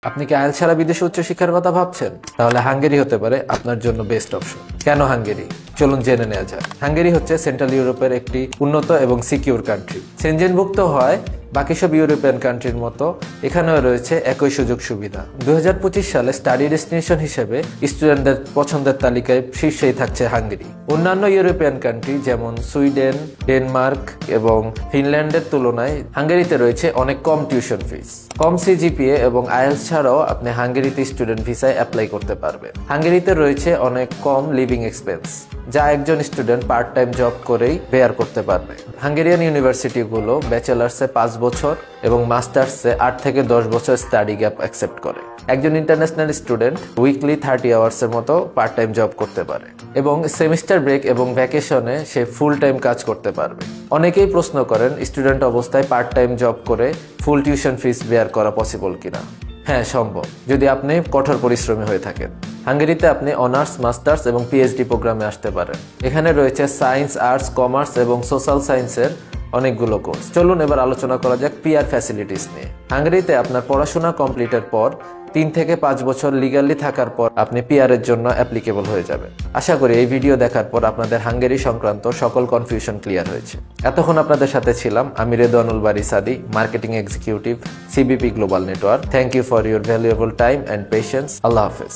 আপনি কি আইএলটিএস ছাড়া বিদেশে উচ্চশিক্ষার কথা ভাবছেন? তাহলে হাঙ্গেরি হতে পারে আপনার জন্য বেস্ট অপশন। কেন হাঙ্গেরি? চলুন জেনে নেওয়া যাক। হাঙ্গেরি হচ্ছে সেন্ট্রাল ইউরোপের একটি উন্নত এবং সিকিউর কান্ট্রি। সেনজেনভুক্ত হয় বাকি সব ইউরোপিয়ান কান্ট্রির মতো এখানেও রয়েছে একই সুযোগ সুবিধা। 2025 সালে স্টাডি ডেস্টিনেশন হিসেবে স্টুডেন্টদের পছন্দের তালিকায় শীর্ষেই থাকছে হাঙ্গেরি। অন্যান্য ইউরোপিয়ান কান্ট্রি যেমন সুইডেন, ডেনমার্ক এবং ফিনল্যান্ডের তুলনায় হাঙ্গেরিতে রয়েছে অনেক কম টিউশন ফিস। কম সিজিপিএ এবং আইএলটিএস ছাড়াও আপনি হাঙ্গেরিতে স্টুডেন্ট ভিসায় অ্যাপ্লাই করতে পারবেন। হাঙ্গেরিতে রয়েছে অনেক কম লিভিং এক্সপেন্স, যা একজন স্টুডেন্ট পার্ট টাইম জব করেই বেয়ার করতে পারবে। হাঙ্গেরিয়ান ইউনিভার্সিটিগুলো ব্যাচেলার্সে 5 বছর এবং মাস্টার্সে 8 থেকে 10 বছর স্টাডি গ্যাপ অ্যাকসেপ্ট করে। একজন ইন্টারন্যাশনাল স্টুডেন্ট উইকলি 30 আওয়ার্সের মতো পার্ট টাইম জব করতে পারে এবং সেমিস্টার ব্রেক এবং ভ্যাকেশনে সে ফুল টাইম কাজ করতে পারবে। অনেকেই প্রশ্ন করেন স্টুডেন্ট অবস্থায় পার্ট টাইম জব করে ফুল টিউশন ফিস বেয়ার করা পসিবল কিনা। হ্যাঁ, সম্ভব, যদি আপনি কঠোর পরিশ্রমী হয়ে থাকেন। হাঙ্গেরিতে আপনি অনার্স, মাস্টার্স এবং পিএইচডি প্রোগ্রামে আসতে পারেন। এখানে রয়েছে সায়েন্স, আর্টস, কমার্স এবং সোশ্যাল সায়েন্সের অনেকগুলো কোর্স। চলুন এবার আলোচনা করা যাক পিআর ফ্যাসিলিটিস নিয়ে। হাঙ্গেরিতে আপনার পড়াশোনা কমপ্লিটের পর 3 থেকে 5 বছর লিগালি থাকার পর আপনি পিআর এর জন্য অ্যাপ্লিকেবল হয়ে যাবেন। আশা করি এই ভিডিও দেখার পর আপনাদের হাঙ্গেরি সংক্রান্ত সকল কনফিউশন ক্লিয়ার হয়েছে। এতক্ষণ আপনাদের সাথে ছিলাম আমি Redwanul Bari Sadi, marketing executive, CBP global network. Thank you for your valuable time and patience. আল্লাহ হাফেজ।